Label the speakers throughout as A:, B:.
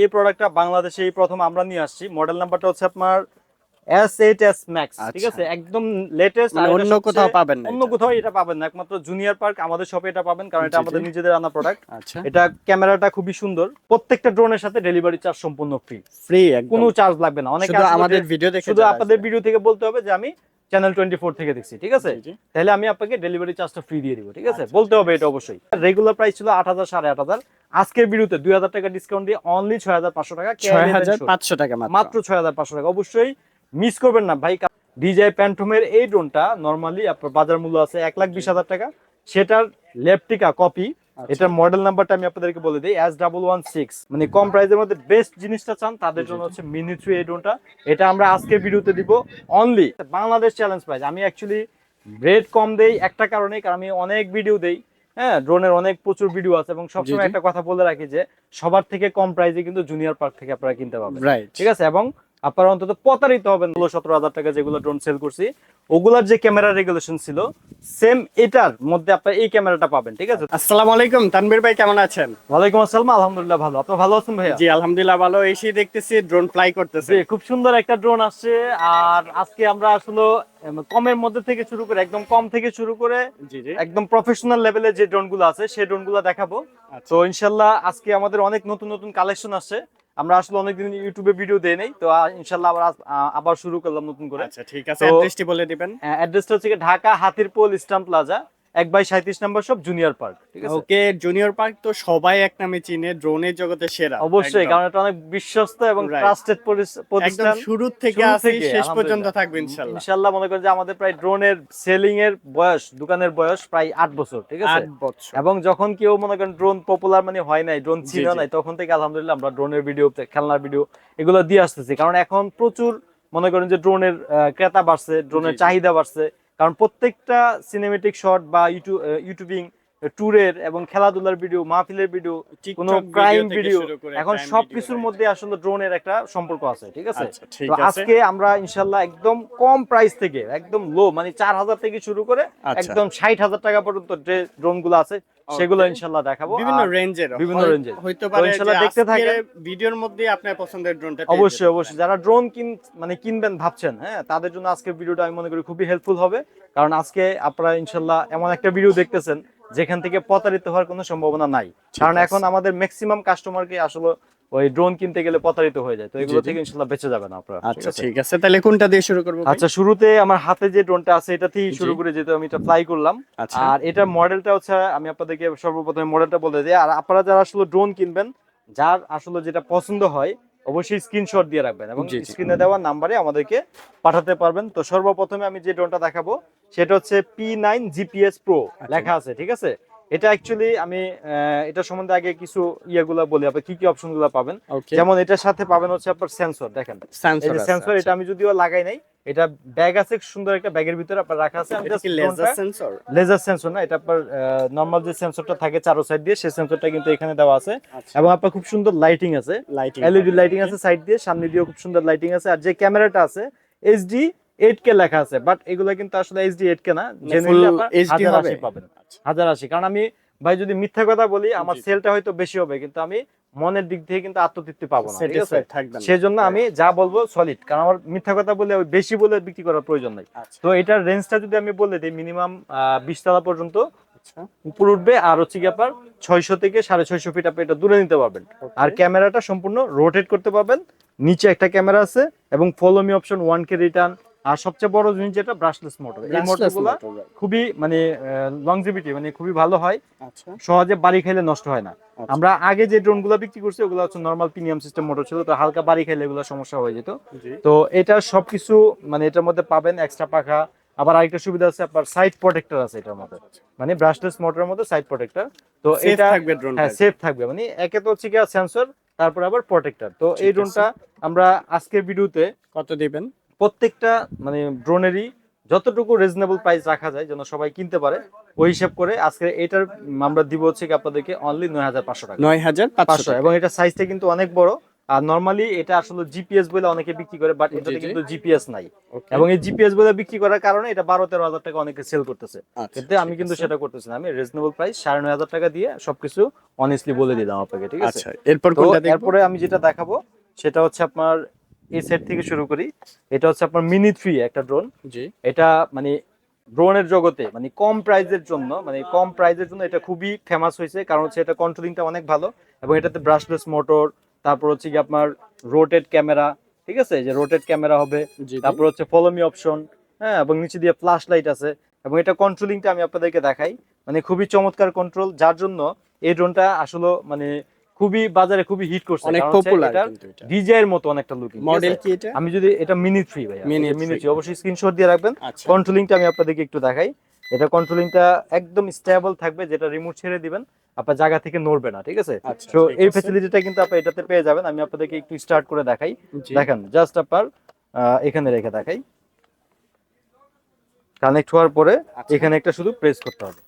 A: এই প্রোডাক্টটা বাংলাদেশে এই প্রথম আমরা নিয়ে আসছি। মডেল নাম্বারটা হচ্ছে আপনার S8S Max, ঠিক আছে, একদম লেটেস্ট।
B: মানে অন্য কোথাও পাবেন না,
A: অন্য কোথাও এটা পাবেন না, একমাত্র জুনিয়র পার্ক আমাদের শপে এটা পাবেন, কারণ এটা আমাদের নিজেদের আনা প্রোডাক্ট।
B: আচ্ছা,
A: এটা ক্যামেরাটা খুবই সুন্দর। প্রত্যেকটা ড্রোনের সাথে ডেলিভারি চার্জ সম্পূর্ণ ফ্রি, কোনো চার্জ লাগবে না। অনেকে
B: আমাদের ভিডিও দেখে,
A: শুধু আপনাদের ভিডিও থেকে বলতে হবে যে আমি চ্যানেল 24 থেকে দেখছি, ঠিক আছে, তাহলে আমি আপনাকে ডেলিভারি চার্জটা ফ্রি দিয়ে দিব, ঠিক আছে, বলতে হবে এটা অবশ্যই। রেগুলার প্রাইস ছিল 8000 8500, আজকের ভিডিওতে 2000 টাকা ডিসকাউন্ট দিয়ে অনলি 6500 টাকা,
B: 6500 টাকা
A: মাত্র 6500 টাকা। অবশ্যই মিস করবেন না ভাই। ডিজাই প্যান্টমের এই ড্রোনটা নরমালি আপনার বাজার মূল্য আছে 1,20,000 টাকা, সেটার লেপটিকা কপি। এটার মডেল নাম্বারটা আমি আপনাদেরকে বলে দিই, S116। মানে কম প্রাইসের মধ্যে বেস্ট জিনিসটা চান তাদের জন্য হচ্ছে মিনি 3 এই ড্রোনটা। এটা আমরা আজকের ভিডিওতে দিব অনলি বাংলাদেশ চ্যালেঞ্জ প্রাইস। আমি অ্যাকচুয়ালি রেট কম দেই একটা কারণে, কারণ আমি অনেক ভিডিও দেই, হ্যাঁ, ড্রোনের অনেক প্রচুর ভিডিও আছে, এবং সবসময় একটা কথা বলে রাখি যে সবার থেকে কম প্রাইসে কিন্তু জুনিয়র পার্ক থেকে আপনারা কিনতে পারবেন, ঠিক আছে। এবং আপনারা অন্তত প্রতারিত হবেন। 17,000 টাকা যেগুলো ড্রোন সেল করছি, ওগুলার যে ক্যামেরা রেগুলেশন ছিল সেম এটার মধ্যে আপনারা এই ক্যামেরাটা পাবেন, ঠিক আছে।
B: আসসালামু আলাইকুম তানভীর ভাই, কেমন আছেন?
A: ওয়ালাইকুম আসসালাম, আলহামদুলিল্লাহ ভালো। আপনি ভালো আছেন ভাইয়া?
B: জি আলহামদুলিল্লাহ ভালো। এসে দেখতেছি ড্রোন ফ্লাই করতেছে।
A: খুব সুন্দর একটা ড্রোন আসছে। আর আজকে আমরা আসলে কমের মধ্যে থেকে শুরু করে, একদম কম থেকে শুরু করে একদম প্রফেশনাল লেভেলে যে ড্রোনগুলো আছে সেই ড্রোনগুলো দেখাবো। তো ইনশাআল্লাহ আজকে আমাদের অনেক নতুন নতুন কালেকশন আসছে। আমরা আসলে অনেকদিন ইউটিউবে ভিডিও দেই নাই, তো ইনশাআল্লাহ আবার শুরু করলাম নতুন করে।
B: আচ্ছা ঠিক আছে, অ্যাড্রেসটি বলে দিবেন।
A: অ্যাড্রেসটা হচ্ছে ঢাকা হাতিরপুল ইস্টার্ন প্লাজা 1/37 নম্বর শপ, জুনিয়র পার্ক, ঠিক আছে।
B: ওকে, জুনিয়র পার্ক তো সবাই এক নামে চিনে, ড্রোনের জগতে সেরা।
A: অবশ্যই, কারণ এটা অনেক বিশ্বস্ত এবং ট্রাস্টেড প্রতিষ্ঠান।
B: শুরু থেকে আসি শেষ পর্যন্ত থাকবে ইনশাআল্লাহ।
A: ইনশাআল্লাহ মনে করেন যে আমাদের প্রায় ড্রোনের সেলিং এর বয়স, দোকানের বয়স প্রায় 8 বছর, ঠিক আছে।
B: 8 বছর।
A: এবং যখন কেউ মনে করেন ড্রোন পপুলার মানে হয় নাই, ড্রোন ছিল নাই, তখন থেকে আলহামদুলিল্লাহ আমরা ড্রোনের ভিডিও, খেলনার ভিডিও এগুলো দিয়ে আসতেছি। কারণ এখন প্রচুর মনে করেন যে ড্রোনের ক্রেতা বাড়ছে, ড্রোনের চাহিদা বাড়ছে। কারণ প্রত্যেকটা সিনেমেটিক শট বা ইউটিউবিং, ট্যুরের এবং খেলাধুলার ভিডিও, মাহফিলের ভিডিও, কোনো ক্রাইম ভিডিও, এখন সবকিছুর মধ্যে আসলে ড্রোনের একটা সম্পর্ক আছে, ঠিক আছে। তো আজকে আমরা ইনশাআল্লাহ একদম কম প্রাইস থেকে, একদম লো মানে 4000 থেকে শুরু করে একদম 60,000 টাকা পর্যন্ত যে ড্রোন গুলো আছে সেগুলো ইনশাআল্লাহ দেখাবো।
B: বিভিন্ন রেঞ্জের হইতে পারে,
A: ইনশাআল্লাহ দেখতে থাকেন।
B: ভিডিওর মধ্যে আপনার পছন্দের ড্রোনটা
A: অবশ্যই অবশ্যই যারা ড্রোন কিনবেন ভাবছেন, হ্যাঁ, তাদের জন্য আজকের ভিডিওটা আমি মনে করি খুবই হেল্পফুল হবে। কারণ আজকে আপনারা ইনশাআল্লাহ এমন একটা ভিডিও দেখতেছেন যেখান থেকে প্রতারিত হওয়ার কোনো সম্ভাবনা নাই। কারণ এখন আমাদের ম্যাক্সিমাম কাস্টমারকে আসলে ওই ড্রোন কিনতে গেলে প্রতারিত হয়ে যায়, তো এগুলো থেকে ইনশাআল্লাহ বেঁচে যাবেন আপনারা।
B: আচ্ছা ঠিক আছে, তাহলে কোনটা দিয়ে শুরু করব?
A: আচ্ছা, শুরুতে আমার হাতে যে ড্রোনটা আছে এটা থেকে শুরু করে, যেহেতু আমি এটা ফ্লাই করলাম। আর এটার মডেলটা হচ্ছে, আমি আপনাদেরকে সর্বপ্রথমে মডেলটা বলে দিই। আর আপনারা যারা আসলে ড্রোন কিনবেন, যার আসলে যেটা পছন্দ হয় অবশ্যই স্ক্রিনশট দিয়ে রাখবেন এবং স্ক্রিনে দেওয়া নাম্বারে আমাদেরকে পাঠাতে পারবেন। তো সর্বপ্রথমে আমি যে ড্রোনটা দেখাবো সেটা হচ্ছে P9 GPS Pro লেখা আছে, ঠিক আছে। এটা অ্যাকচুয়ালি আমি এটা সম্বন্ধে আগে কিছু ইয়েগুলো বলি, আপনি কি কি অপশনগুলো পাবেন। যেমন এটার সাথে পাবেন হচ্ছে আপনার সেন্সর, দেখেন এই যে সেন্সর, এটা আমি যদিও লাগাই নাই, এটা ব্যাগ আছে, সুন্দর একটা ব্যাগের ভিতরে আপনার রাখা আছে। আমি জাস্ট লেজার সেন্সর না, এটা আপনার নরমাল যে সেন্সরটা থাকে চারো সাইড দিয়ে, সেই সেন্সরটা কিন্তু এখানে দেওয়া আছে। এবং আপনার খুব সুন্দর লাইটিং আছে, এলইডি লাইটিং আছে সাইড দিয়ে, সামনে দিয়েও খুব সুন্দর লাইটিং আছে। আর যে ক্যামেরাটা আছে HD 8K লেখা আছে, বাট এগুলা কিন্তু আসলে HD 8K না, জেনুইনলি আপনারা 1080 পাবেন, 1080। কারণ আমি ভাই যদি মিথ্যা কথা বলি, আমার সেলটা হয়তো বেশি হবে, কিন্তু আমি মনের দিক থেকে কিন্তু আত্মতৃপ্তি পাবো না, ঠিক আছে। সেজন্য আমি যা বলবো সলিড, কারণ আমার মিথ্যা কথা বলে বেশি বলে বিক্রি করার প্রয়োজন নাই। তো এটার রেঞ্জটা যদি আমি বলে দিই, মিনিমাম 20 তলা পর্যন্ত উপর উঠবে, আর হচ্ছে কি আপনার 600 থেকে 650 ফিট আপনি এটা দূরে নিতে পারবেন। আর ক্যামেরাটা সম্পূর্ণ রোটেট করতে পারবেন। নিচে একটা ক্যামেরা আছে এবং follow me option, 1K return. আর সবচেয়ে বড় জিনিস যেটা ব্রাশলেস মোটর, এই মোটরগুলো খুবই মানে লংজিভিটি মানে খুবই ভালো হয়, সহজে বাড়ি খাইলে নষ্ট হয় না। আমরা আগে যে ড্রোনগুলো বিক্রি করছি ওগুলো হচ্ছে নরমাল প্রিমিয়াম সিস্টেম মোটর ছিল, তো হালকা বাড়ি খাইলে এগুলো সমস্যা হয়ে যেত। তো এটা সবকিছু মানে এটার মধ্যে পাবেন, এক্সট্রা পাখা। আবার আরেকটা সুবিধা আছে, আপনার সাইড প্রোটেক্টর আছে এটার মধ্যে, মানে ব্রাশলেস মোটরের মধ্যে সাইড প্রোটেক্টর। তো এটা হ্যাঁ সেফ থাকবে, মানে একে তো হচ্ছে কি সেন্সর, তারপর আবার প্রোটেক্টর। তো এই ড্রোনটা আমরা আজকের ভিডিওতে
B: কত দিবেন,
A: প্রত্যেকটা মানে ড্রোনেরই যতটুকু রিজনেবল প্রাইস রাখা যায় যেন সবাই কিনতে পারে, ওই হিসাব করে আজকে এটার আমরা দিব হচ্ছে কি আপনাদেরকে অনলি 9500 টাকা,
B: 9500।
A: এবং এটা সাইজটা কিন্তু অনেক বড়। আর নরমালি এটা আসলে জিপিএস বলে অনেকে বিক্রি করে, বাট
B: জি,
A: এটাতে
B: জি।
A: কিন্তু জিপিএস নাই।
B: Okay.
A: এবং এই জিপিএস বলে বিক্রি করার কারণে এটা 12-13 হাজার টাকা অনেকে সেল করতেছে,
B: আচ্ছা,
A: কিন্তু আমি
B: ঠিক
A: কিন্তু
B: আছে।
A: সেটা করতেছি না। আমি রিজনেবল প্রাইস 9,500 টাকা দিয়ে সবকিছু অনেস্টলি বলে দিলাম আপনাকে, ঠিক আছে?
B: আচ্ছা, এরপর
A: তো
B: কোনটা দেখবো?
A: এরপরে আমি যেটা দেখাবো সেটা হচ্ছে আপনার এই সেট থেকে শুরু করি। এটা হচ্ছে আপনার মিনি 3 একটা ড্রোন।
B: জি।
A: এটা মানে ড্রোনের জগতে মানে কম প্রাইজের জন্য, মানে কম প্রাইজের জন্য এটা খুবই ফেমাস হয়েছে, কারণ হচ্ছে এটা কন্ট্রোলিংটা অনেক ভালো এবং এটাতে ব্রাশলেস মোটর, তারপর হচ্ছে কি আপনার রোটেট ক্যামেরা, ঠিক আছে, যে রোটেট ক্যামেরা হবে,
B: জি, জি।
A: তারপর হচ্ছে ফলো মি অপশন, হ্যাঁ, এবং নিচে দিয়ে ফ্ল্যাশ লাইট আছে। এবং এটা কন্ট্রোলিংটা আমি আপনাদেরকে দেখাই, মানে খুবই চমৎকার কন্ট্রোল, যার জন্য এই ড্রোনটা আসলে মানে খুবই বাজারে খুবই হিট করছে,
B: অনেক
A: কারণ হচ্ছে
B: পপুলার
A: এটা
B: কিন্তু এটা।
A: ডিজাইয়ের মতো অনেকটা লুকিং।
B: মডেল কি এটা?
A: আমি যদি এটা মিনি 3 ভাই,
B: Mini
A: মিনি
B: 3
A: 3 অবশ্যই স্ক্রিনশট দিয়ে রাখবেন।
B: আচ্ছা।
A: কন্ট্রোলিংটা আমি আপনাদেরকে একটু দেখাই। এটা কন্ট্রোলিংটা একদম স্টেবল থাকবে, যেটা রিমোট ছেড়ে দিবেন আপনার জায়গা থেকে নড়বে না, ঠিক আছে?
B: আচ্ছা,
A: তো
B: ঠিক
A: এই
B: আছে।
A: ফ্যাসিলিটিটা কিন্তু আপনি এটাতে পেয়ে যাবেন। আমি আপনাদেরকে একটু স্টার্ট করে দেখাই।
B: জি।
A: দেখেন জাস্ট আপনার এখানে রেখে দেখাই। কানেক্ট হওয়ার পরে
B: আচ্ছা।
A: এখানে একটা শুধু প্রেস করতে হবে।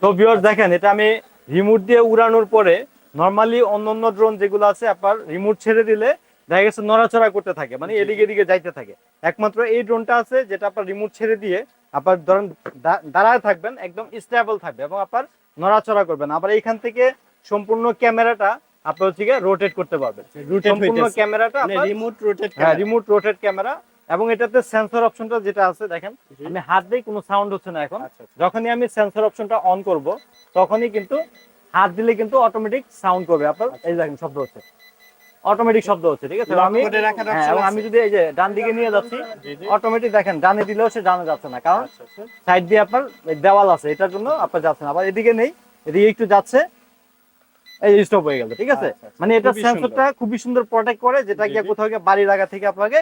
A: তো ভিউয়ার্স দেখেন, এটা আমি রিমোট দিয়ে উড়ানোর পরে নরমালি অন্যান্য ড্রোন যেগুলো আছে আপনার রিমোট ছেড়ে দিলে দেখা গেছে নড়াচড়া করতে থাকে, মানে এদিকে এদিকে যাইতে থাকে। একমাত্র এই ড্রোনটা আছে যেটা আপনার রিমোট ছেড়ে দিয়ে আপনার ধরেন দাঁড়ায় থাকবেন, একদম স্টেবল থাকবে এবং আপনার নড়াচড়া করবেন। আবার এইখান থেকে সম্পূর্ণ ক্যামেরাটা আপনার হচ্ছে রোটেট করতে পারবেন। সম্পূর্ণ ক্যামেরাটা আপনার
B: রিমোট রোটেট
A: হ্যাঁ, রিমোট রোটেট ক্যামেরা। এবং এটাতে সেন্সর অপশনটা যেটা আছে দেখেন,
B: জি।
A: আমি হাত দিয়ে কোনো সাউন্ড হচ্ছে না এখন।
B: আচ্ছা, আচ্ছা।
A: যখনই আমি সেন্সর অপশনটা অন করব তখনই কিন্তু হাত দিলে কিন্তু অটোমেটিক সাউন্ড করবে আপনার। এই দেখেন শব্দ হচ্ছে, অটোমেটিক শব্দ হচ্ছে, ঠিক আছে?
B: লক
A: আমি
B: করে রাখার
A: হ্যাঁ,
B: option
A: এবং
B: আছে?
A: আমি যদি এই যে ডান দিকে নিয়ে যাচ্ছি
B: জি, জি।
A: অটোমেটিক দেখেন ডানে দিলেও সে ডানে যাচ্ছে না, কারণ
B: আচ্ছা, আচ্ছা।
A: সাইড দিয়ে আপনার দেওয়াল আছে, এটার জন্য আপনার যাচ্ছে না। আবার এদিকে নেই, এদিকে একটু যাচ্ছে, এই স্টপ হয়ে গেল, ঠিক আছে?
B: আচ্ছা, আচ্ছা।
A: মানে এটা
B: খুবই
A: সেন্সরটা খুবই সুন্দর প্রোটেক্ট করে, যেটা
B: জি,
A: গিয়ে
B: জি।
A: কোথাও গিয়ে বাড়ি লাগা থেকে আপনাকে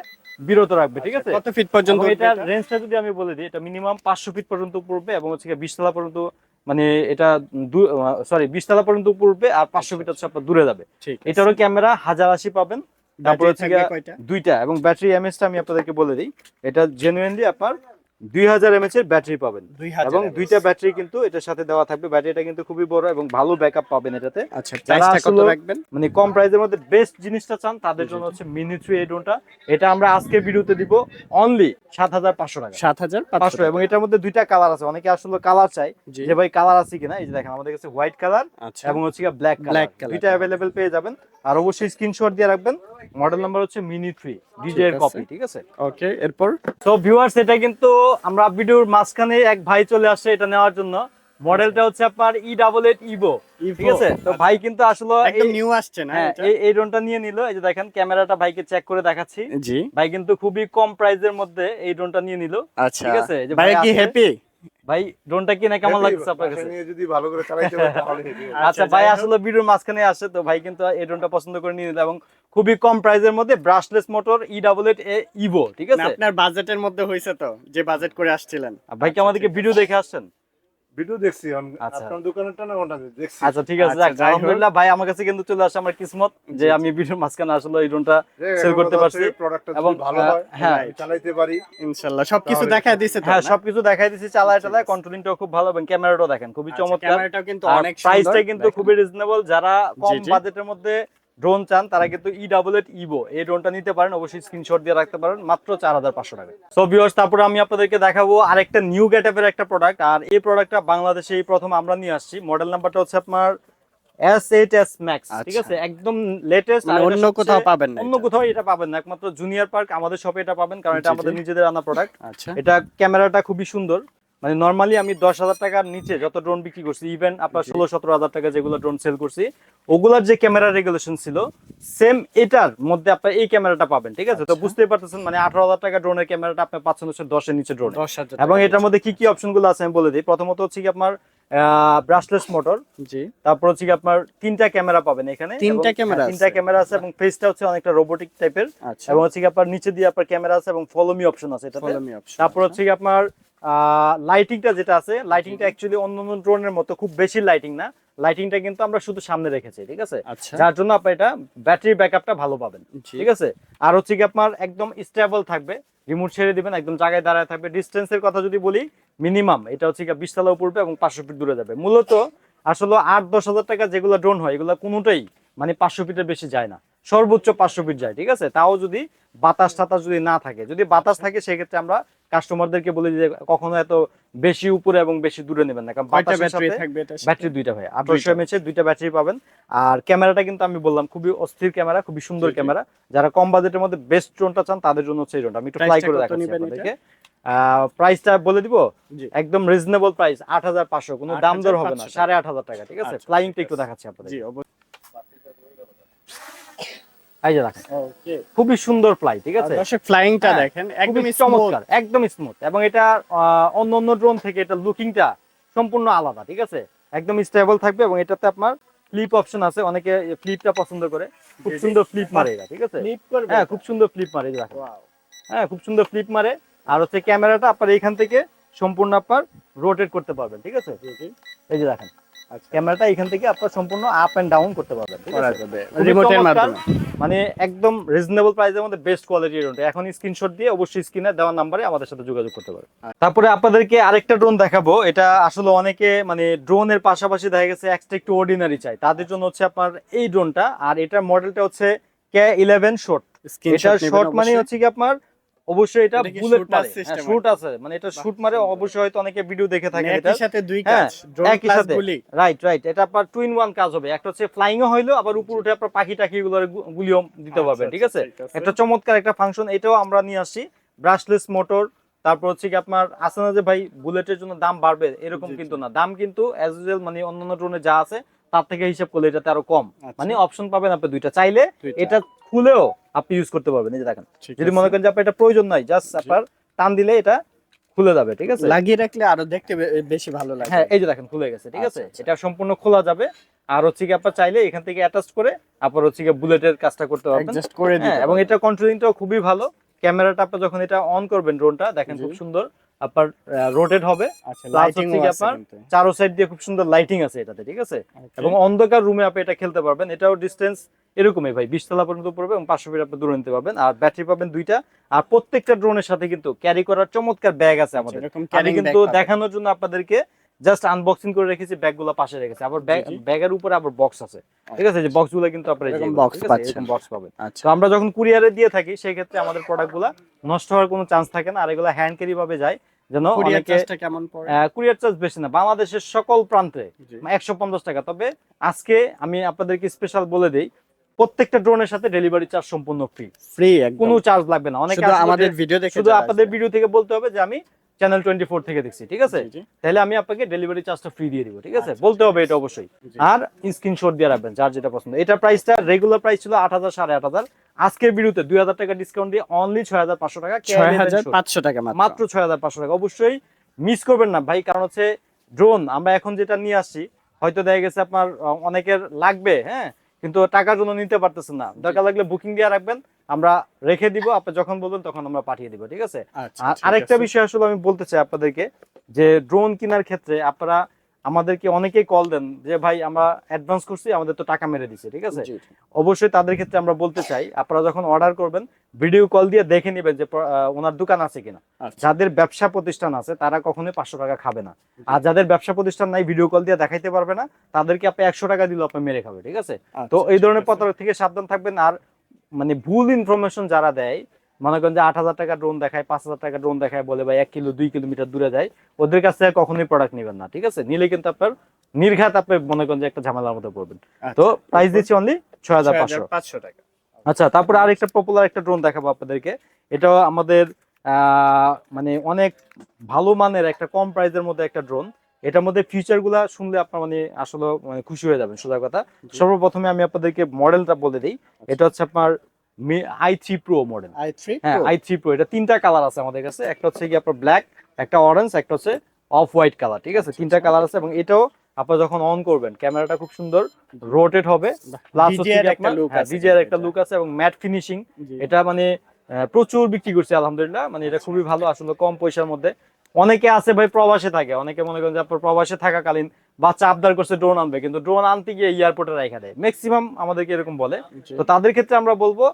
A: বিরত রাখবে, ঠিক আছে?
B: কত ফিট পর্যন্ত
A: এবং
B: উঠবে
A: এটার
B: এটা?
A: রেঞ্জটা যদি আমি বলে দিই, এটা মিনিমাম 500 ফিট পর্যন্ত পড়বে এবং হচ্ছে 20 তলা পর্যন্ত, মানে এটা 20 তলা পর্যন্ত পড়বে আর 500 ফিট হচ্ছে আপনার দূরে যাবে।
B: ঠিক আছে।
A: এটারও ক্যামেরা 1080 পাবেন, তারপর
B: ব্যাটারি
A: হচ্ছে
B: থাকবে কয়টা?
A: দুইটা, এবং ব্যাটারি এমএএইচটা আমি আপনাদেরকে বলে দিই। এটা জেনুইনলি আপনার 2000 এমএএইচ এর ব্যাটারি পাবেন
B: 2000
A: এবং
B: mAh
A: দুইটা ব্যাটারি কিন্তু এটার সাথে দেওয়া থাকবে। ব্যাটারিটা কিন্তু খুবই বড় এবং ভালো ব্যাকআপ পাবেন এটাতে।
B: আচ্ছা,
A: যারা
B: প্রাইসটা কত
A: আসলে
B: রাখবেন?
A: মানে কম প্রাইসের মধ্যে বেস্ট জিনিসটা চান তাদের জন্য হচ্ছে মিনি 3 এই ড্রোনটা। এটা আমরা আজকে ভিডিওতে দিব অনলি 7500 টাকা।
B: 7500
A: এবং এটার মধ্যে দুইটা কালার আছে। অনেকে আসলে কালার চাই
B: জি।
A: যে ভাই কালার আছে কিনা, এই যে দেখেন আমাদের কাছে হোয়াইট কালার
B: আচ্ছা।
A: এবং হচ্ছে ব্ল্যাক
B: Black
A: কালার,
B: color
A: দুইটা अवेलेबल পেয়ে যাবেন। আর অবশ্যই স্ক্রিনশট দিয়ে রাখবেন। মডেল নাম্বার হচ্ছে মিনি 3 ডিজে এর
B: ঠিক আছে।
A: কপি, ঠিক আছে?
B: ওকে, এরপর?
A: সো ভিউয়ার্স, এটা কিন্তু আমরা ভিডিওর মাঝখানে এক ভাই চলে আসছে এটা নেওয়ার জন্য। মডেলটা হচ্ছে আপনার E88 ইভো, ঠিক আছে? তো ভাই কিন্তু আসলে
B: একদম নিউ আসছে না
A: হ্যাঁ,
B: এটা?
A: এই ড্রোনটা নিয়ে নিল। এই যে দেখেন ক্যামেরাটা ভাইকে চেক করে দেখাচ্ছি।
B: জি।
A: ভাই কিন্তু খুবই কম প্রাইসের মধ্যে এই ড্রোনটা নিয়ে নিল,
B: আচ্ছা।
A: ঠিক আছে? যে
B: ভাই কি
A: আসলে-
B: হ্যাপি?
A: ভাই ড্রোনটা কিনে কেমন লাগছে আপনার কাছে?
C: নিয়ে যদি ভালো করে চালাইতে পারে তাহলে হেভি হবে।
A: আচ্ছা, ভাই
B: যাই হোক।
A: আসলে ভিডিওর মাঝখানে আসে, তো ভাই কিন্তু এই ড্রোনটা পছন্দ করে নিয়ে নিল এবং খুবই কম প্রাইসের মধ্যে ব্রাশলেস মোটর E88 ইভো, ঠিক
B: না,
A: আছে?
B: আপনার বাজেটের মধ্যে হইছে তো, যে বাজেট করে আসছিলেন?
A: ভাই কি আমাদেরকে ভিডিও দেখে আসছেন?
C: ভিডিও দেখছি
A: আচ্ছা।
C: আপনার দোকানেরটা না ওটা দেখছি।
A: আচ্ছা, ঠিক আছে।
B: আচ্ছা,
A: যাক,
B: যাই হোক।
A: আলহামদুলিল্লাহ ভাই আমার কাছে কিন্তু চলে আসে আমার কিসমত যে আমি ভিডিওর মাঝখানে আসলে এই ড্রোনটা সেল করতে পারছি।
C: প্রোডাক্টটা
A: এবং,
C: যদি ভালো হয়
A: হ্যাঁ।
C: আমি চালাইতে পারি।
B: ইনশাআল্লাহ সবকিছু
C: তাহলে-
B: দেখায় দিছে তো?
A: হ্যাঁ,
B: না?
A: সবকিছু দেখাই দিছি, চালায় কন্ট্রোলিংটাও খুব ভালো এবং ক্যামেরাটাও দেখেন খুবই
B: আচ্ছা,
A: চমৎকার।
B: ক্যামেরাটাও কিন্তু
A: আর
B: অনেক সুন্দর।
A: প্রাইসটা কিন্তু
B: দেখেন।
A: খুবই রিজনেবল। যারা কম
B: জি।
A: বাজেটের মধ্যে ড্রোন চান তারা কিন্তু E88 ইভো এই ড্রোনটা নিতে পারেন। অবশ্যই স্ক্রিনশট দিয়ে রাখতে পারেন, মাত্র 4500 টাকা। সো ভিউয়ার্স, তারপরে আমি আপনাদেরকে দেখাবো আরেকটা নিউ গেটআপের একটা প্রোডাক্ট। আর এই প্রোডাক্টটা বাংলাদেশে এই প্রথম আমরা নিয়ে আসছি। মডেল নাম্বারটা হচ্ছে আপনার S8s Max, ঠিক আছে? একদম লেটেস্ট।
B: মানে অন্য কোথাও পাবেন না
A: অন্য
B: এটা?
A: কোথাও এটা পাবেন না, একমাত্র জুনিয়র পার্ক আমাদের শপে এটা পাবেন, কারণ এটা
B: জি,
A: আমাদের
B: জি।
A: নিজেদের আনা প্রোডাক্ট।
B: আচ্ছা।
A: এটা ক্যামেরাটা খুবই সুন্দর। মানে নরমালি আমি 10,000 টাকার নিচে যত ড্রোন বিক্রি করছি, ইভেন আপনার 16-17 হাজার টাকা যেগুলো ড্রোন সেল করছি, ওগুলার যে ক্যামেরা রেগুলেশন ছিল সেম এটার মধ্যে আপনার এই ক্যামেরাটা পাবেন, ঠিক আছে? তো
B: আচ্ছা।
A: বুঝতেই পারতেছেন, মানে 18,000 টাকা ড্রোনের ক্যামেরাটা আপনি পাচ্ছেন হচ্ছে 10-এর নিচে ড্রোন।
B: 10,000
A: এবং
B: টাকা
A: এটার মধ্যে কি কি অপশন গুলো আছে আমি বলে দিই। প্রথমত হচ্ছে কি আপনার ব্রাশলেস মোটর,
B: জি।
A: তারপর হচ্ছে কি আপনার তিনটা ক্যামেরা পাবেন এখানে।
B: তিনটা
A: এবং-
B: ক্যামেরা
A: হ্যাঁ, তিনটা
B: আছে?
A: ক্যামেরা আছে এবং ফেসটা হচ্ছে অনেকটা রোবোটিক টাইপের।
B: আচ্ছা।
A: এবং হচ্ছে কি আপনার নিচে দিয়ে আপনার ক্যামেরা আছে এবং ফলো মি অপশন আছে এটাতে।
B: Follow me option,
A: তারপর
B: আচ্ছা।
A: হচ্ছে কি আপনার লাইটিংটা যেটা আছে, লাইটিংটা অ্যাকচুয়ালি অন্যান্য ড্রোনের মতো খুব বেশি লাইটিং না। লাইটিংটা কিন্তু আমরা শুধু সামনে রেখেছি, ঠিক আছে?
B: আচ্ছা।
A: যার জন্য আপনি এটা ব্যাটারি ব্যাকআপটা ভালো পাবেন,
B: জি।
A: ঠিক আছে? আর হচ্ছে কি আপনার একদম স্টেবল থাকবে, রিমোট ছেড়ে দিবেন একদম জায়গায় দাঁড়ায় থাকবে। ডিস্টেন্সের কথা যদি বলি, মিনিমাম এটা হচ্ছে কি 20 তলা উপরে এবং 500 ফিট দূরে যাবে। মূলত আসলে 8-10 হাজার টাকা যেগুলো ড্রোন হয় এগুলো কোনোটাই মানে 500 ফিটের বেশি যায় না, সর্বোচ্চ 500 ফিট যায়, ঠিক আছে। তাও যদি বাতাস টাতাস যদি না থাকে, যদি বাতাস থাকে সেক্ষেত্রে আমরা কাস্টমারদেরকে বলি যে কখনো এত বেশি উপরে এবং বেশি দূরে নেবেন না, কারণ
B: কয়টা
A: বাতাসের
B: ব্যাটারি
A: সাথে
B: থাকবে এটা?
A: ব্যাটারি দুইটা ভাই, 1800 mAh এর দুইটা ব্যাটারি পাবেন। আর ক্যামেরাটা কিন্তু আমি বললাম খুবই অস্থির ক্যামেরা, খুবই সুন্দর
B: জি, জি।
A: ক্যামেরা। যারা কম বাজেটের মধ্যে বেস্ট ড্রোনটা চান তাদের জন্য হচ্ছে এই ড্রোনটা। আমি একটু ফ্লাই
B: প্রাইসটা
A: করে
B: কত
A: দেখাচ্ছি
B: নিবেন
A: আপনাদেরকে। প্রাইসটা বলে দিব,
B: জি।
A: একদম রিজনেবল প্রাইস 8500, কোনো দাম দর হবে না,
B: 8500
A: 8500 টাকা, ঠিক আছে।
B: আচ্ছা,
A: ফ্লাইংটা
B: ঠিক
A: একটু
B: আছে।
A: দেখাচ্ছি আপনাদের,
B: জি অবশ্যই।
A: এই যে দেখেন
B: ওকে,
A: খুবই সুন্দর ফ্লাই, ঠিক আছে।
B: দর্শক ফ্লাইংটা
A: হ্যাঁ,
B: দেখেন
A: খুবই
B: একদম
A: চমৎকার, একদম স্মুথ, এবং এটা অন্য অন্য ড্রোন থেকে এটা লুকিংটা সম্পূর্ণ আলাদা, ঠিক আছে। একদম স্টেবল থাকবে এবং এটাতে আপনার ফ্লিপ অপশন আছে, অনেকে ফ্লিপটা পছন্দ করে, খুব
B: জি, জি।
A: সুন্দর ফ্লিপ মারে এটা, ঠিক আছে।
B: স্লিপ করবে।
A: হ্যাঁ, খুব সুন্দর ফ্লিপ মারে, এই যে দেখেন।
B: ওয়াও,
A: হ্যাঁ, খুব সুন্দর ফ্লিপ মারে। আর হচ্ছে ক্যামেরাটা আপনার এইখান থেকে সম্পূর্ণ আপনার রোটেট করতে পারবেন, ঠিক আছে।
B: জি জি।
A: এই যে দেখেন
B: আচ্ছা,
A: ক্যামেরাটা এখান থেকে আপনার সম্পূর্ণ আপ এন্ড ডাউন করতে পারবেন, ঠিক
B: করা
A: আছে।
B: যাবে
A: খুবই
B: রিমোটের
A: চমৎকার,
B: মাধ্যমে।
A: মানে একদম রিজনেবল প্রাইসের মধ্যে বেস্ট কোয়ালিটির ড্রোন। এখন স্ক্রিনশট দিয়ে অবশ্যই স্ক্রিনে দেওয়া নাম্বারে আমাদের সাথে যোগাযোগ করতে পারবেন। তারপরে আপনাদেরকে আরেকটা ড্রোন দেখাবো। এটা আসলে অনেকে মানে ড্রোনের পাশাপাশি দেখা গেছে এক্সট্রা একটু অর্ডিনারি চাই, তাদের জন্য হচ্ছে আপনার এই ড্রোনটা। আর এটার মডেলটা হচ্ছে K11 শর্ট। এটা শর্ট মানে হচ্ছে কি আপনার অবশ্যই এটা
B: এটা কি
A: বুলেট
B: shoot
A: মারে,
B: আছে system
A: শুট আছে, মানে এটা শুট মারে। অবশ্যই হয়তো অনেকে ভিডিও দেখে থাকে এটা,
B: একই সাথে দুই
A: হ্যাঁ,
B: কাজ, ড্রোন
A: একই
B: প্লাস
A: সাথে,
B: গুলি।
A: রাইট। এটা আপনার টুইন ওয়ান কাজ হবে, একটা হচ্ছে ফ্লাইং ও হইলো, আবার উপর উঠে আপনার পাখি টাকি গুলো গুলিও দিতে পারবেন, ঠিক আছে। একটা চমৎকার একটা ফাংশন, এটাও আমরা নিয়ে আসছি। ব্রাশলেস মোটর, তারপর হচ্ছে কি আপনার আছে না যে ভাই বুলেটের জন্য দাম বাড়বে এরকম
B: জি,
A: কিন্তু
B: জি।
A: না, দাম কিন্তু অ্যাজ ইউজুয়াল মানে অন্যান্য ড্রোনে যা আছে তার থেকে হিসাব করলে এটাতে আরো কম।
B: আচ্ছা।
A: মানে অপশন পাবেন আপনি দুইটা, চাইলে
B: দুইটা।
A: এটা খুলেও আপনি ইউজ করতে পারবেন। এই যে দেখেন,
B: ঠিক
A: যদি
B: আছে।
A: মনে করেন যে আপনার এটা প্রয়োজন নাই, জাস্ট
B: জি।
A: আপনার টান দিলে এটা খুলে যাবে, ঠিক আছে।
B: লাগিয়ে রাখলে আরো দেখতে বেশি ভালো লাগে।
A: হ্যাঁ, এই যে দেখেন খুলে গেছে, ঠিক আছে।
B: আচ্ছা, আচ্ছা।
A: এটা সম্পূর্ণ খোলা যাবে। আর হচ্ছে কি আপনার চাইলে এখান থেকে অ্যাটাচ করে আপনার হচ্ছে কি বুলেটের কাজটা করতে পারবেন।
B: অ্যাডজাস্ট করে দিতে
A: হ্যাঁ, এবং এটা কন্ট্রোলিংটাও খুবই ভালো। ক্যামেরাটা আপনি যখন এটা অন করবেন ড্রোনটা দেখেন
B: জি।
A: খুব সুন্দর আপনার রোটেট হবে।
B: আচ্ছা,
A: প্লাস
B: লাইটিং
A: হচ্ছে কি
B: আছে
A: আপনার
B: কিন্তু।
A: চারো সাইড দিয়ে খুব সুন্দর লাইটিং আছে এটাতে, ঠিক আছে।
B: Okay.
A: এবং অন্ধকার রুমে আপনি এটা খেলতে পারবেন। এটাও ডিসটেন্স এরকমই ভাই, 20 তলা পর্যন্ত পড়বে এবং 500 ফিট আপনি দূরে নিতে পারবেন। আর ব্যাটারি পাবেন দুইটা। আর প্রত্যেকটা ড্রোনের সাথে কিন্তু ক্যারি করার চমৎকার ব্যাগ আছে আমাদের।
B: এরকম
A: আমি
B: carrying
A: কিন্তু
B: bag পাবেন।
A: দেখানোর জন্য আপনাদেরকে জাস্ট আনবক্সিং করে রেখেছি, ব্যাগগুলো পাশে রেখেছি। আবার
B: জি।
A: ব্যাগের উপরে আবার বক্স আছে, ঠিক আছে। যে বক্সগুলো কিন্তু আপনারা
B: এরকম
A: যেগুলো,
B: box
A: ঠিক আছে,
B: পাচ্ছেন।
A: এরকম বক্স পাবেন।
B: আচ্ছা।
A: তো আমরা যখন কুরিয়ারে দিয়ে থাকি সেই ক্ষেত্রে আমাদের প্রোডাক্টগুলো নষ্ট হওয়ার কোনো চান্স থাকে না। আর এগুলো হ্যান্ড ক্যারি ভাবে যায়, যেন
B: কুরিয়ার
A: অনেকে
B: চার্জটা কেমন পড়ে?
A: কুরিয়ার চার্জ বেশি না, বাংলাদেশের সকল প্রান্তে
B: জি।
A: 150 টাকা। তবে আজকে আমি আপনাদেরকে স্পেশাল বলে দেই, প্রত্যেকটা ড্রোনের সাথে ডেলিভারি চার্জ সম্পূর্ণ ফ্রি,
B: ফ্রি একদম।
A: কোনো চার্জ লাগবে না। অনেকে
B: শুধু
A: আসলে
B: আমাদের ভিডিও দেখে
A: শুধু
B: যারা
A: আপনাদের
B: আসবে।
A: ভিডিও থেকে বলতে হবে যে আমি চ্যানেল 24 থেকে দেখছি, ঠিক আছে।
B: জি, জি।
A: তাহলে আমি আপনাকে ডেলিভারি চার্জটা ফ্রি দিয়ে দিব, ঠিক আছে।
B: আচ্ছা,
A: বলতে
B: ঠিক
A: হবে
B: আছে।
A: এটা অবশ্যই।
B: জি।
A: আর স্ক্রিনশট দিয়ে রাখবেন যার যেটা পছন্দ। এটা প্রাইসটা রেগুলার প্রাইস ছিল 8000 8500, আজকের ভিডিওতে 2000 টাকা ডিসকাউন্ট দিয়ে অনলি 6500 টাকা,
B: 6500 টাকা
A: মাত্র 6500 টাকা। অবশ্যই মিস করবেন না ভাই, কারণ হচ্ছে ড্রোন আমরা এখন যেটা নিয়ে আসছি হয়তো দেখা গেছে আপনার অনেকের লাগবে, হ্যাঁ, কিন্তু টাকার জন্য নিতে পারতেছেন না। দরকার লাগলে বুকিং দিয়ে রাখবেন, আমরা রেখে দিব, আপনি যখন বলবেন তখন আমরা পাঠিয়ে দিব, ঠিক আছে।
B: আচ্ছা,
A: আর
B: ঠিক
A: আরেকটা
B: আছে।
A: বিষয় আসলে আমি বলতে চাই আপনাদেরকে, যে ড্রোন কেনার ক্ষেত্রে আপনারা আমাদেরকে অনেকেই কল দেন যে ভাই আমরা অ্যাডভান্স করছি, আমাদের তো টাকা মেরে দিছে, ঠিক আছে।
B: জি, জি।
A: অবশ্যই তাদের ক্ষেত্রে আমরা বলতে চাই, আপনারা যখন অর্ডার করবেন ভিডিও কল দিয়ে দেখে নেবেন যে ওনার দোকান আছে কিনা।
B: আচ্ছা।
A: যাদের ব্যবসা প্রতিষ্ঠান আছে তারা কখনোই 500 টাকা খাবে না। আর যাদের ব্যবসা প্রতিষ্ঠান নাই, ভিডিও কল দিয়ে দেখাইতে পারবে না, তাদেরকে আপনি 100 টাকা দিলেও আপনি মেরে খাবে, ঠিক আছে। তো
B: আচ্ছা,
A: এই ধরনের
B: ঠিক আছে।
A: প্রতারক থেকে সাবধান থাকবেন। আর মানে ভুল ইনফরমেশন যারা দেয়, মনে করেন যে 8000 টাকা ড্রোন দেখায়, 5000 টাকা ড্রোন দেখায়, বলে ভাই 1 কিলো 2 কিলোমিটার দূরে যায়, ওদের কাছ থেকে কখনোই প্রোডাক্ট নেবেন না, ঠিক আছে। নিলে কিন্তু আপনার নির্ঘাত আপনি মনে করেন যে একটা ঝামেলার মধ্যে পড়বেন। তো
B: আচ্ছা,
A: প্রাইস দিচ্ছি অনলি 6500।
B: 6500 টাকা।
A: আচ্ছা, তারপরে আরেকটা পপুলার একটা ড্রোন দেখাবো আপনাদেরকে। এটাও আমাদের মানে অনেক ভালো মানের একটা কম প্রাইসের মধ্যে একটা ড্রোন। এটার মধ্যে ফিচার গুলা শুনলে আপনার মানে আসলে মানে খুশি হয়ে যাবেন, সোজা কথা। সর্বপ্রথমে আমি আপনাদেরকে মডেলটা বলে দিই। এটা হচ্ছে আপনার i3 Pro মডেল।
B: i3
A: হ্যাঁ,
B: Pro।
A: i3 Pro, এটা তিনটা কালার আছে আমাদের কাছে। একটা হচ্ছে কি আপনার ব্ল্যাক, একটা অরেঞ্জ, একটা হচ্ছে অফ হোয়াইট কালার, ঠিক আছে। তিনটা কালার আছে এবং এটাও আপনারা যখন অন করবেন ক্যামেরাটা খুব সুন্দর রোটেট হবে। প্লাস হচ্ছে
B: DJI
A: কি
B: একটা
A: আপনার
B: look আছে
A: ডিজিআর একটা
B: এটা।
A: লুক আছে এবং ম্যাট ফিনিশিং।
B: জি।
A: এটা মানে প্রচুর বিক্রি করছে আলহামদুলিল্লাহ, মানে এটা খুবই ভালো আসলে কম পয়সার মধ্যে। অনেকে আছে ভাই প্রবাসে থাকে, অনেকে মনে করেন যে আপনার প্রবাসে থাকাকালীন বাচ্চা আবদার করছে ড্রোন আনবে, কিন্তু ড্রোন আনতে গিয়ে এয়ারপোর্টে রাখা দেয়, ম্যাক্সিমাম আমাদেরকে এরকম বলে।
B: জি।
A: তো তাদের ক্ষেত্রে আমরা বলবো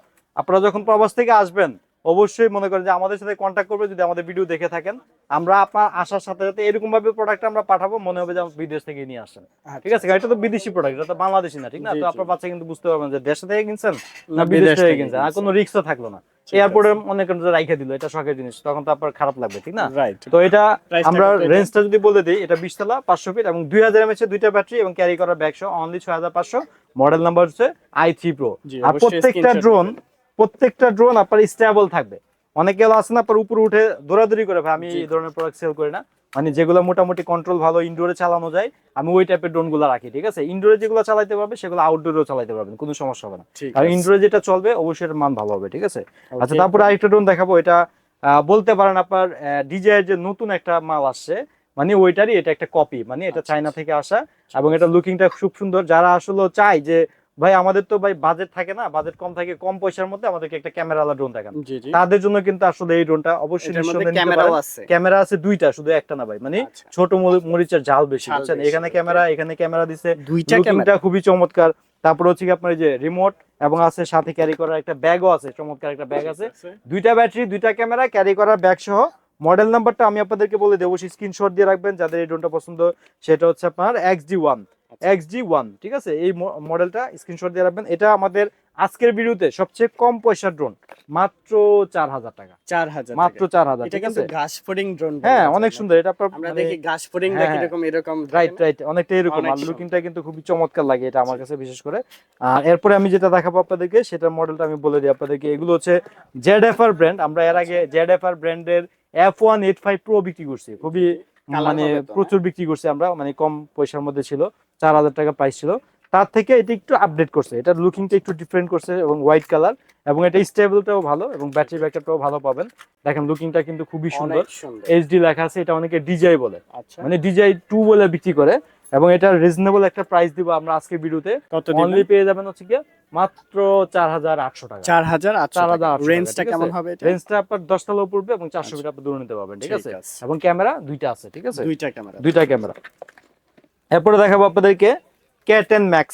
A: আপনারা যখন প্রবাস থেকে আসবেন অবশ্যই মনে করেন যে আমাদের সাথে কন্ট্যাক্ট করবে যদি আমাদের ভিডিও দেখে থাকেন। আমরা আপনার আসার সাথে সাথে এরকম ভাবে প্রোডাক্ট আমরা পাঠাবো, মনে হবে যে আমরা বিদেশ থেকে নিয়ে আসছেন। ঠিক আছে, এটা তো বিদেশি প্রোডাক্ট, এটা তো বাংলাদেশি না, ঠিক না?
B: জি,
A: তো
B: জি।
A: আপনার বাচ্চা কিন্তু বুঝতে পারবেন যে দেশ থেকে কিনছেন
B: না
A: না বিদেশ থেকে
B: থেকে
A: কিনছেন, আর
B: কিনছেন।
A: কোনো রিস্কও থাকলো না। এয়ারপোর্টে মনে করেন যে রাইখা দিল, এটা শখের জিনিস, তখন তো আপনার খারাপ লাগবে, ঠিক না?
B: রাইট।
A: তো এটা
B: Price টা
A: আমরা
B: কত এটা?
A: রেঞ্জটা যদি বলে দিই, এটা 20 তলা 500 ফিট এবং 2000 mAh এর দুইটা ব্যাটারি এবং ক্যারি করার ব্যাগ সহ অনলি 6500। মডেল নাম্বার হচ্ছে i3 Pro।
B: জি,
A: আর
B: অবশ্যই screenshot
A: প্রত্যেকটা ড্রোন আপনার স্টেবল থাকবে। অনেকে আছে না আপনার উপরে উঠে দৌড়াদৌড়ি করে, ভাই আমি এই ধরনের প্রোডাক্ট সেল করি না। মানে যেগুলো মোটামুটি কন্ট্রোল ভালো, ইনডোরে চালানো যায়, আমি ওই টাইপের ড্রোন গুলো রাখি, ঠিক আছে? ইনডোরে যেগুলো চালাতে পারবে সেগুলো আউটডোরেও চালাতে পারবেন, কোনো সমস্যা হবে না।
B: ঠিক
A: আর
B: আছে।
A: ইনডোরে যেটা চলবে অবশ্যই এর মান ভালো হবে, ঠিক আছে? আচ্ছা,
B: Okay.
A: তারপরে আরেকটা ড্রোন দেখাবো। এটা বলতে পারেন আপনার ডিজাইয়ের যে নতুন একটা মাল আসছে, মানে ওইটারই এটা একটা কপি, মানে এটা চায়না থেকে আসা এবং এটা লুকিংটা খুব সুন্দর। যারা আসলে চায় যে ভাই আমাদের তো ভাই বাজেট থাকে না, বাজেট কম থাকে, কম পয়সার মধ্যে আমাদেরকে একটা ক্যামেরাওয়ালা ড্রোন দেখান,
B: জি, জি।
A: তাদের জন্য কিন্তু আসলে এই ড্রোনটা অবশ্যই
B: এটার মধ্যে
A: নিঃসন্দেহে নিতে
B: ক্যামেরাও
A: পারেন।
B: আছে।
A: ক্যামেরা আছে দুইটা, শুধু একটা না ভাই, মানে
B: আচ্ছা।
A: ছোট মরিচের ঝাল বেশি,
B: ঝাল
A: বুঝছেন?
B: বেশি,
A: এখানে
B: okay.
A: ক্যামেরা, এখানে ক্যামেরা দিছে,
B: দুইটা
A: লুকিংটা
B: ক্যামেরা।
A: খুবই চমৎকার। তারপর হচ্ছে কি আপনার এই যে রিমোট এবং আছে সাথে ক্যারি করার একটা ব্যাগও আছে, চমৎকার একটা ব্যাগ আছে। দুইটা ব্যাটারি, দুইটা ক্যামেরা, ক্যারি করার ব্যাগ সহ। মডেল নাম্বারটা আমি আপনাদেরকে বলে দেবো, অবশ্যই স্ক্রিনশট দিয়ে রাখবেন যাদের এই ড্রোনটা পছন্দ। সেটা হচ্ছে আপনার XG1, ঠিক আছে? এই মডেলটা স্ক্রিনশট দিয়ে রাখবেন। এটা আমাদের আজকের ভিডিওতে সবচেয়ে কম পয়সার ড্রোন, মাত্র 4000 টাকা,
B: 4000
A: মাত্র 4000,
B: এটা
A: ঠিক
B: কিন্তু
A: আছে?
B: ঘাস ফড়িং ড্রোন।
A: হ্যাঁ, অনেক সুন্দর। এটা আপনার
B: আমরা
A: মানে
B: দেখি ঘাস ফড়িং
A: হ্যাঁ,
B: দেখি
A: হ্যাঁ।
B: এরকম এরকম
A: রাইট অনেকটা এরকম।
B: অনেক
A: আর
B: সুন্দর।
A: লুকিংটা কিন্তু খুবই চমৎকার লাগে এটা আমার কাছে বিশেষ করে। আর এরপরে আমি যেটা দেখাবো আপনাদেরকে, সেটার মডেলটা আমি বলে দিই আপনাদেরকে। এগুলো হচ্ছে ZFR ব্র্যান্ড। আমরা এর আগে ZFR ব্র্যান্ডের F185 Pro বিক্রি করছি, খুবই
B: Colour
A: মানে
B: হবে তো,
A: প্রচুর বিক্রি করছি আমরা, মানে কম পয়সার মধ্যে ছিল, 4000 টাকা প্রাইস ছিল। তার থেকে এটা একটু আপডেট করছে, এটার লুকিংটা একটু ডিফারেন্ট করছে এবং হোয়াইট কালার, এবং এটা স্টেবলটাও ভালো এবং ব্যাটারি ব্যাকআপটাও ভালো পাবেন। দেখেন লুকিংটা কিন্তু খুবই সুন্দর,
B: অনেক সুন্দর।
A: এইচডি লেখা আছে। এটা অনেকে ডিজাই বলে,
B: আচ্ছা।
A: মানে DJI-2 বলে বিক্রি করে, এবং এটা রিজনেবল একটা প্রাইস দিব আমরা আজকের ভিডিওতে।
B: কত দিবেন?
A: অনলি পেয়ে যাবেন হচ্ছে কি মাত্র 4800 টাকা।
B: 4800 রেঞ্জটা
A: ঠিক
B: কেমন
A: আছে?
B: হবে এটা?
A: রেঞ্জটা আপনার 10 তলা পড়বে এবং 400 ফিট আপনি দূরে নিতে পারবেন, ঠিক
B: ঠিক
A: আছে?
B: আছে।
A: এবং ক্যামেরা দুইটা আছে, ঠিক আছে?
B: দুইটা ক্যামেরা।
A: দুইটা ক্যামেরা। এরপরে দেখাবো আপনাদেরকে K10 Max।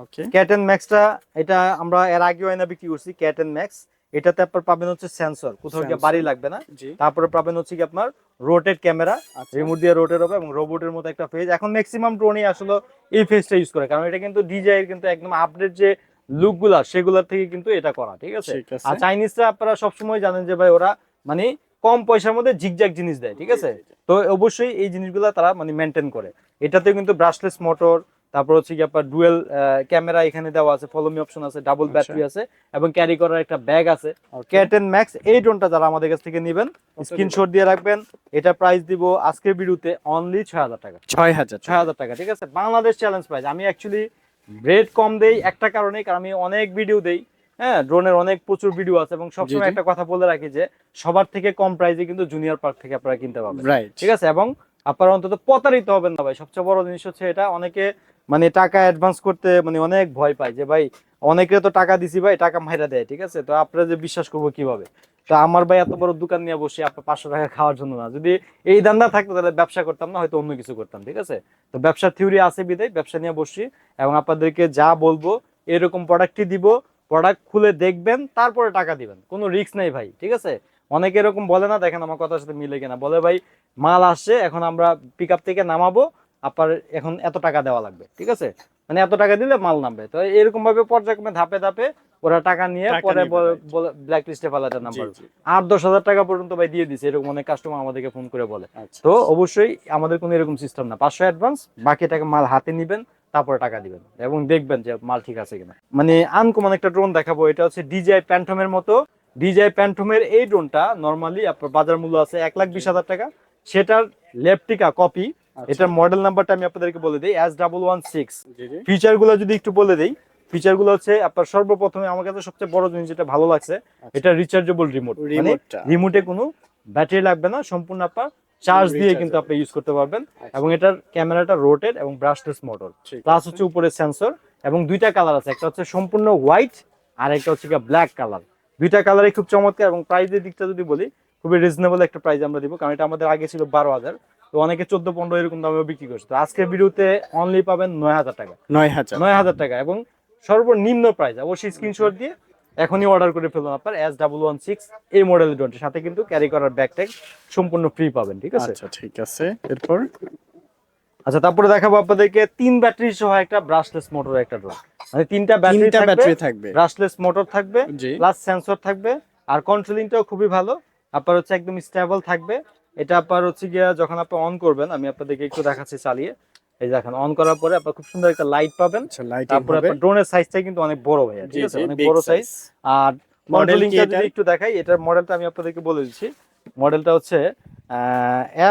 B: ওকে।
A: K10 Maxটা এটা আমরা এর আগেও আয়না বিক্রি করছি। K10 Max এটাতে আপনার পাবেন হচ্ছে সেন্সর, কোথাও গিয়ে
B: Sensor।
A: বাড়ি লাগবে না।
B: জি।
A: তারপরে পাবেন হচ্ছে কি আপনার রোটেট ক্যামেরা,
B: আচ্ছা।
A: রিমোট দিয়ে রোটেট হবে এবং রোবটের মতো একটা ফেজ। এখন ম্যাক্সিমাম ড্রোনই আসলে এই ফেজটা ইউজ করে, কারণ এটা কিন্তু DJI এর কিন্তু একদম আপডেট যে লুকগুলা সেগুলোর থেকে কিন্তু এটা করা, ঠিক আছে?
B: ঠিক আছে।
A: আর চাইনিজরা আপনারা সবসময় জানেন যে ভাই ওরা মানে কম পয়সার মধ্যে জিগজ্যাগ জিনিস দেয়, ঠিক আছে? তো অবশ্যই এই জিনিসগুলো তারা মানে মেনটেন করে। এটাতে কিন্তু ব্রাশলেস মোটর, তারপর হচ্ছে কি আপনার ডুয়েল ক্যামেরা এখানে দেওয়া আছে, ফলো মি অপশন আছে, ডাবল ব্যাটারি আছে এবং ক্যারি করার একটা ব্যাগ আছে। K10 Max এই ড্রোনটা যারা আমাদের কাছ থেকে নেবেন স্ক্রিনশট দিয়ে রাখবেন। এটা প্রাইস দিব আজকের ভিডিওতে অনলি 6000 টাকা।
B: 6000
A: টাকা, ঠিক আছে? Bangladesh challenge price. আমি অ্যাকচুয়ালি রেট কম দেই একটা কারণে, কারণ আমি অনেক ভিডিও দেই, হ্যাঁ, ড্রোনের অনেক প্রচুর ভিডিও আছে, এবং সবসময়
B: জি।
A: একটা কথা বলে রাখি যে সবার থেকে কম প্রাইসে কিন্তু জুনিয়র পার্ক থেকে আপনারা কিনতে পারবেন,
B: রাইট।
A: ঠিক আছে? এবং আপনারা অন্তত প্রতারিত হবেন না ভাই, সবচেয়ে বড় জিনিস হচ্ছে এটা। অনেকে মানে টাকা অ্যাডভান্স করতে মানে অনেক ভয় পায় যে ভাই অনেকে তো টাকা দিছি ভাই, টাকা মাইরা দেয়, ঠিক আছে? তো আপনারা যে বিশ্বাস করবো কিভাবে? তো আমার ভাই এত বড় দোকান নিয়ে বসে আপনার 500 টাকা খাওয়ার জন্য না। যদি এই ধান্দা থাকতো তাহলে ব্যবসা করতাম না, হয়তো অন্য কিছু করতাম, ঠিক আছে? তো ব্যবসার থিওরি আছে বিদায় ব্যবসা নিয়ে বসছি, এবং আপনাদেরকে যা বলবো এরকম প্রোডাক্টই দিব। প্রোডাক্ট খুলে দেখবেন, তারপরে টাকা দিবেন, কোনো রিস্ক নেই ভাই, ঠিক আছে? অনেকে এরকম বলে না, দেখেন আমার কথার সাথে মিলে কিনা, বলে ভাই মাল আসছে, এখন আমরা পিক আপ থেকে নামাবো, আপনার এখন এত টাকা দেওয়া লাগবে, ঠিক আছে? মানে এত টাকা দিলে মাল নামবে। তো এরকম ভাবে পর্যায়ক্রমে ধাপে ধাপে ওরা টাকা নিয়ে
B: টাকা
A: পরে
B: নিবে, right।
A: ব্ল্যাক লিস্টে ফেলাতে নাম্বার
B: জি।
A: 8-10 হাজার টাকা পর্যন্ত ভাই দিয়ে দিছে, এরকম অনেক কাস্টমার আমাদেরকে ফোন করে বলে।
B: আচ্ছা।
A: তো অবশ্যই আমাদের কোনো এরকম সিস্টেম না, 500 অ্যাডভান্স, বাকি টাকা মাল হাতে নিবেন, তারপরে টাকা দিবেন এবং দেখবেন যে মাল ঠিক আছে কিনা। মানে আনকমন একটা ড্রোন দেখাবো। এটা হচ্ছে DJI Phantom-এর মতো। DJI Phantom-এর এই ড্রোনটা নরমালি আপনার বাজার মূল্য আছে 1,20,000 টাকা। সেটার লেপটিকা কপি। এটার মডেল নাম্বারটা আমি আপনাদেরকে বলে দিই, S116।
B: জি, জি।
A: ফিচার গুলো যদি একটু বলে দিই, ফিচার গুলো হচ্ছে আপনার সর্বপ্রথমে আমার কাছে সবচেয়ে বড় জিনিস যেটা ভালো লাগছে, এটা রিচার্জেবল রিমোট। মানে
B: রিমোটটা।
A: রিমোটে কোনো ব্যাটারি লাগবে না, সম্পূর্ণ আপনার চার্জ দিয়ে কিন্তু আপনি ইউজ করতে পারবেন। এবং এটার ক্যামেরাটা রোটেট এবং ব্রাশলেস মোটর, প্লাস হচ্ছে উপরে সেন্সর, এবং দুইটা কালার আছে, একটা হচ্ছে সম্পূর্ণ হোয়াইট আর একটা হচ্ছে ব্ল্যাক কালার। দুইটা কালারই খুব চমৎকার, এবং প্রাইসের দিকটা যদি বলি খুবই রিজনেবল একটা প্রাইস আমরা দিব, কারণ এটা আমাদের আগে ছিল 12,000, তো অনেকে 14-15 এরকম দামেও বিক্রি করছে। তো আজকের ভিডিওতে অনলি পাবেন 9,000 টাকা।
B: 9000
A: 9,000 টাকা এবং সর্বনিম্ন প্রাইস। অবশ্যই স্ক্রিনশট দিয়ে এখনই অর্ডার করে ফেলুন আপনার S116 এই মডেলের ড্রোনটির সাথে কিন্তু ক্যারি করার ব্যাগ ট্যাগ সম্পূর্ণ ফ্রি পাবেন, ঠিক আছে?
B: আচ্ছা ঠিক আছে, এরপর
A: আচ্ছা, তারপরে দেখাবো আপনাদেরকে 3 ব্যাটারি সহ একটা ব্রাশলেস মোটর একটা ড্রোন, মানে 3টা
B: ব্যাটারি থাকবে,
A: ব্রাশলেস মোটর থাকবে,
B: জি।
A: প্লাস সেন্সর থাকবে, আর কন্ট্রোলিংটাও খুবই ভালো। আপনার হচ্ছে একদম স্টেবল থাকবে। এটা আপনার হচ্ছে গিয়া যখন আপনি অন করবেন, আমি আপনাদেরকে একটু দেখাচ্ছি চালিয়ে, এই দেখেন অন করার পরে আপনার খুব সুন্দর একটা লাইট পাবেন।
B: আচ্ছা লাইটিং
A: তারপরে
B: হবে,
A: আপনার ড্রোনের সাইজটা কিন্তু অনেক বড় ভাইয়া, ঠিক
B: জি
A: আছে?
B: জি,
A: অনেক
B: big
A: বড় সাইজ।
B: size।
A: আর
B: মডেল কি
A: মডেলিংটা
B: এটা?
A: যদি একটু দেখাই, এটার মডেলটা আমি আপনাদেরকে বলে দিচ্ছি। মডেলটা হচ্ছে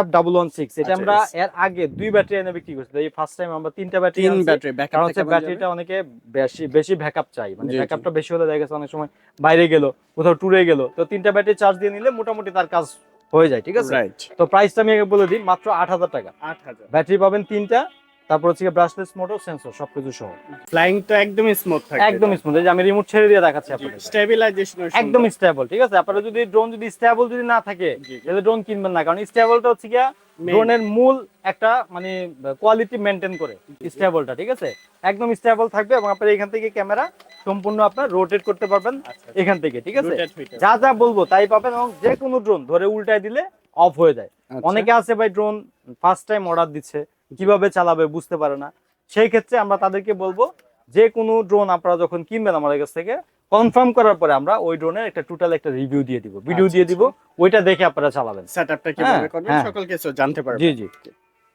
A: F116। এটা
B: আচ্ছা,
A: আমরা এর আগে 2 ব্যাটারি এনে বিক্রি করছি, এই ফার্স্ট টাইম আমরা 3টা ব্যাটারি
B: 3
A: আনছি।
B: ব্যাটারি ব্যাকআপ
A: কারণ হচ্ছে ব্যাটারিটা অনেকে বেশি বেশি ব্যাকআপ চাই, মানে
B: জি, জি।
A: ব্যাকআপটা বেশি হলে দেখা গেছে অনেক সময় বাইরে গেল, কোথাও ট্যুরে গেল, তো 3টা ব্যাটারি চার্জ দিয়ে নিলে মোটামুটি তার কাজ হয়ে যায়, ঠিক আছে?
B: রাইট,
A: তো প্রাইসটা আমি আগে বলে দিই, মাত্র 8000 টাকা।
B: 8000।
A: ব্যাটারি পাবেন 3টা, তারপর হচ্ছে ব্রাশলেস মোটর, সেন্সর সবকিছু সহ,
B: ফ্লাইং তো একদম স্মুথ থাকবে,
A: একদম স্মুথ। এই যে আমি রিমোট ছেড়ে দিয়ে দেখাচ্ছি আপনাদের,
B: স্টেবিলাইজেশন
A: একদম স্টেবল, ঠিক আছে? আপনারা যদি ড্রোন যদি স্টেবল যদি না থাকে,
B: জি, জি।
A: তাহলে ড্রোন কিনবেন না, কারণ স্টেবলটা হচ্ছে গিয়া ড্রোনের মূল একটা মানে কোয়ালিটি মেনটেন করে স্টেবলটা, ঠিক আছে? একদম স্টেবল থাকবে এবং আপনারা এখান থেকে ক্যামেরা সম্পূর্ণ আপনার রোটেট করতে পারবেন এখান থেকে, ঠিক আছে? যা যা বলবো তাই পাবেন, এবং যে কোনো ড্রোন ধরে উল্টায় দিলে অফ হয়ে যায়। অনেকে আছে ভাই ড্রোন ফার্স্ট টাইম অর্ডার দিচ্ছে, কিভাবে চালাবে বুঝতে পারে না, সেই ক্ষেত্রে আমরা তাদেরকে বলবো যে কোনো ড্রোন আপনারা যখন কিনবেন আমাদের কাছ থেকে, কনফার্ম করার পরে আমরা ওই ড্রোনের একটা টোটাল একটা রিভিউ দিয়ে দিব, ভিডিও দিয়ে দিব, ওইটা দেখে আপনারা চালাবেন,
B: সেটআপটা কিভাবে
A: হ্যাঁ,
B: করবেন
A: হ্যাঁ।
B: সকল কিছু জানতে পারবেন।
A: জি জি।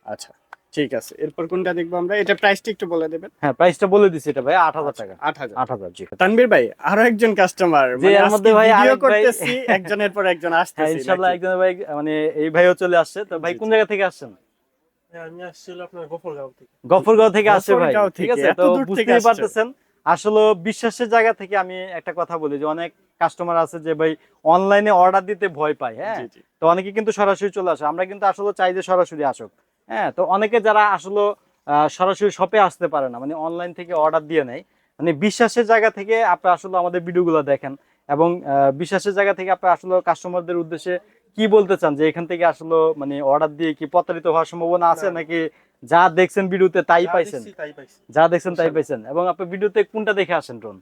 B: আচ্ছা ঠিক আছে, এরপর কোনটা দেখবো আমরা? এটা প্রাইসটা একটু বলে দেবেন।
A: হ্যাঁ, প্রাইসটা বলে দিছি, এটা ভাই 8000 টাকা।
B: 8000।
A: 8000, জি।
B: তানভীর ভাই, আরো একজন কাস্টমার,
A: জি,
B: মানে
A: এর
B: আজকে
A: মধ্যে ভাই
B: ভিডিও
A: আরেক ভাই-
B: করতেছি, একজনের পর একজন
A: হ্যাঁ,
B: আসতেছে
A: ইনশাআল্লাহ একজন ভাই, মানে এই ভাইও চলে আসছে। তো ভাই
B: জি,
A: কোন
B: জি।
A: জায়গা থেকে আসছেন?
D: আমি আসছিল আপনার গফরগাঁও থেকে।
A: গফরগাঁও থেকে আসছে ভাই,
B: গফরগাঁও
A: ঠিক
B: থেকে,
A: আছে?
B: এত
A: তো
B: দূর থেকে
A: বুঝতেই
B: আসছে।
A: পারতেছেন, আসলে বিশ্বাসের জায়গা থেকে আমি একটা কথা বলি যে অনেক কাস্টমার আছে যে ভাই অনলাইনে অর্ডার দিতে ভয় পায়, হ্যাঁ?
B: জি, জি।
A: তো অনেকে কিন্তু সরাসরি চলে আসে, আমরা কিন্তু আসলে চাই যে সরাসরি আসুক, হ্যাঁ? তো অনেকে যারা আসলে সরাসরি শপে আসতে পারে না, মানে অনলাইন থেকে অর্ডার দিয়ে নেয়, মানে বিশ্বাসের জায়গা থেকে আপনি আসলে আমাদের ভিডিওগুলো দেখেন, এবং বিশ্বাসের জায়গা থেকে আপনি আসলে কাস্টমারদের উদ্দেশ্যে কি বলতে চান যে এখান থেকে আসলে মানে অর্ডার দিয়ে কি প্রতারিত হওয়ার সম্ভাবনা আছে, নাকি যা দেখছেন ভিডিওতে তাই
D: যা
A: পাইছেন?
D: দেখছি তাই পাইছি।
A: যা দেখছেন তাই পাইছেন। এবং আপনি ভিডিওতে কোনটা দেখে আসেন ড্রোন?